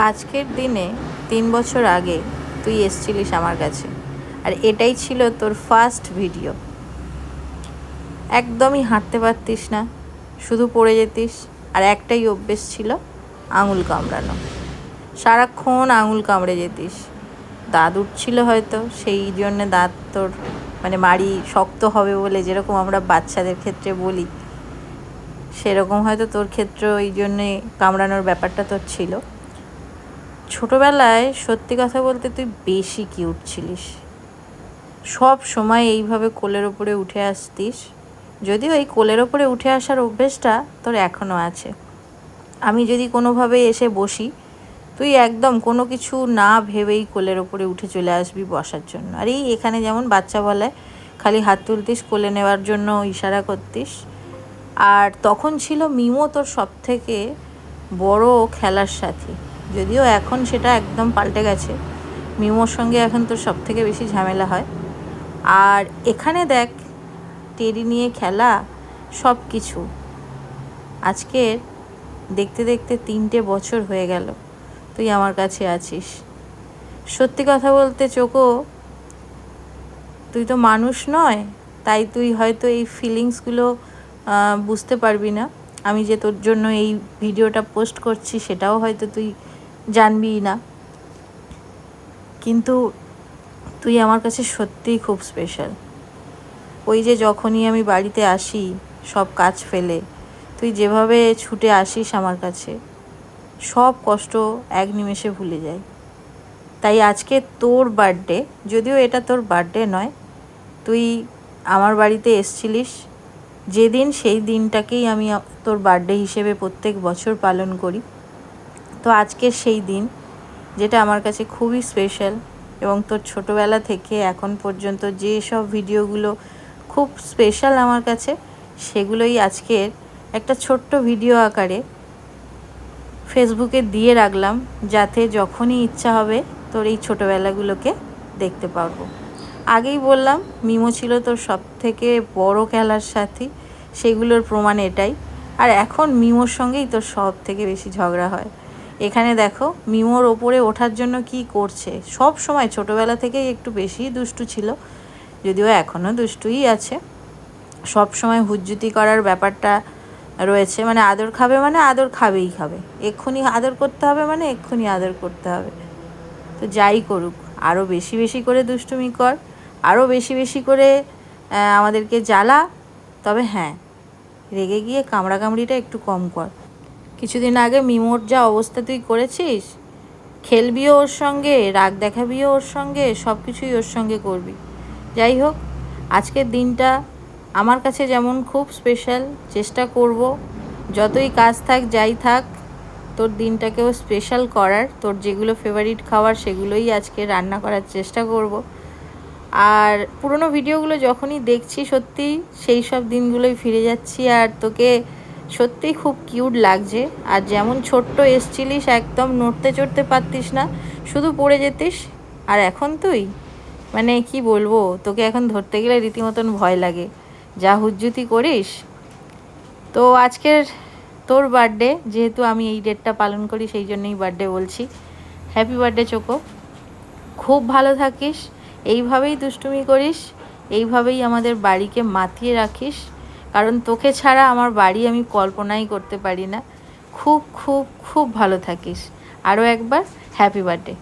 আজকের দিনে 3 বছর আগে তুই এসেছিলিস আমার কাছে, আর এটাই ছিল তোর ফার্স্ট ভিডিও। একদমই হাঁটতে পারতিস না, শুধু পড়ে যেতিস, আর একটাই অভ্যেস ছিল আঙুল কামড়ানো। সারাক্ষণ আঙুল কামড়ে যেতিস। দাঁত উঠছিল হয়তো, সেই জন্যে দাঁত তোর মাড়ি শক্ত হবে বলে, যেরকম আমরা বাচ্চাদের ক্ষেত্রে বলি, সেরকম হয়তো তোর ক্ষেত্রে ওই জন্যে কামড়ানোর ব্যাপারটা তোর ছিল। ছোটোবেলায় সত্যি কথা বলতে তুই বেশি কিউট ছিলিস। সব সময় এইভাবে কোলের ওপরে উঠে আসতিস, যদিও এই কোলের ওপরে উঠে আসার অভ্যেসটা তোর এখনও আছে। আমি যদি কোনোভাবে এসে বসি, তুই একদম কোনো কিছু না ভেবেই কোলের ওপরে উঠে চলে আসবি বসার জন্য। আর এই এখানে যেমন বাচ্চা বলে খালি হাত তুলতিস, কোলে নেওয়ার জন্য ইশারা করতিস। আর তখন ছিল মিমো তোর সবথেকে বড় খেলার সাথী, যদিও এখন সেটা একদম পাল্টে গেছে। মিমোর সঙ্গে এখন তোর সবথেকে বেশি ঝামেলা হয়। আর এখানে দেখ, টেডি নিয়ে খেলা, সব কিছু। আজকে দেখতে দেখতে 3টে বছর হয়ে গেল তুই আমার কাছে আছিস। সত্যি কথা বলতে চোকো, তুই তো মানুষ নয়, তাই তুই হয়তো এই ফিলিংসগুলো বুঝতে পারবি না। আমি যে তোর জন্য এই ভিডিওটা পোস্ট করছি সেটাও হয়তো তুই জানবি না, কিন্তু তুই আমার কাছে সত্যিই খুব স্পেশাল। ওই যে যখনই আমি বাড়িতে আসি সব কাজ ফেলে, তুই যেভাবে ছুটে আসিস আমার কাছে, সব কষ্ট এক নিমেষে ভুলে যাই। তাই আজকে তোর বার্থডে, যদিও এটা তোর বার্থডে নয়, তুই আমার বাড়িতে এসছিলিস যেদিন, সেই দিনটাকেই আমি তোর বার্থডে হিসেবে প্রত্যেক বছর পালন করি। তো আজকের সেই দিন, যেটা আমার কাছে খুবই স্পেশাল, এবং তোর ছোটোবেলা থেকে এখন পর্যন্ত যে সব ভিডিওগুলো খুব স্পেশাল আমার কাছে, সেগুলোই আজকের একটা ছোট্ট ভিডিও আকারে ফেসবুকে দিয়ে রাখলাম, যাতে যখনই ইচ্ছা হবে তোর এই ছোটোবেলাগুলোকে দেখতে পারবো। আগেই বললাম, মিমো ছিল তোর সবথেকে বড় খেলার সাথী, সেগুলোর প্রমাণ এটাই। আর এখন মিমোর সঙ্গেই তোর সব থেকে বেশি ঝগড়া হয়। এখানে দেখো মিমোর ওপরে ওঠার জন্য কি করছে। সব সময় ছোটোবেলা থেকেই একটু বেশি দুষ্টু ছিল, যদিও এখনও দুষ্টুই আছে। সব সময় হুজ্জুতি করার ব্যাপারটা রয়েছে, আদর খাবে আদর খাবেই খাবে, এক্ষুনি আদর করতে হবে এক্ষুনি আদর করতে হবে। তো যাই করুক, আরও বেশি বেশি করে দুষ্টুমি কর, আরও বেশি বেশি করে আমাদেরকে জ্বালা, তবে হ্যাঁ, রেগে গিয়ে কামড়াকামড়িটা একটু কম কর। কিছুদিন আগে মিমোর যা অবস্থা তুই করেছিস, খেলবিও ওর সঙ্গে, রাগ দেখাবিও ওর সঙ্গে, সব কিছুই ওর সঙ্গে করবি। যাই হোক, আজকের দিনটা আমার কাছে যেমন খুব স্পেশাল, চেষ্টা করব যতই কাজ থাক যাই থাক তোর দিনটাকেও স্পেশাল করার। তোর যেগুলো ফেভারিট খাবার সেগুলোই আজকে রান্না করার চেষ্টা করব। আর পুরনো ভিডিওগুলো যখনই দেখছি, সত্যিই সেই সব দিনগুলোই ফিরে যাচ্ছি। আর তোকে সত্যিই খুব কিউট লাগছে। আর যেমন ছোট্ট এসছিলিস, একদম নড়তে চড়তে পারতিস না, শুধু পড়ে যেতিস। আর এখন তুই কি বলবো, তোকে এখন ধরতে গেলে রীতিমতন ভয় লাগে, যা হুজ্জুতি করিস। তো আজকের তোর বার্থডে, যেহেতু আমি এই ডেটটা পালন করি, সেই জন্যই বার্থডে বলছি। হ্যাপি বার্থডে চোকো, খুব ভালো থাকিস, এইভাবেই দুষ্টুমি করিস, এইভাবেই আমাদের বাড়িকে মাতিয়ে রাখিস, কারণ তোকে ছাড়া আমার বাড়ি আমি কল্পনাই করতে পারি না। খুব খুব খুব ভালো থাকিস। আরও একবার হ্যাপি বার্থডে।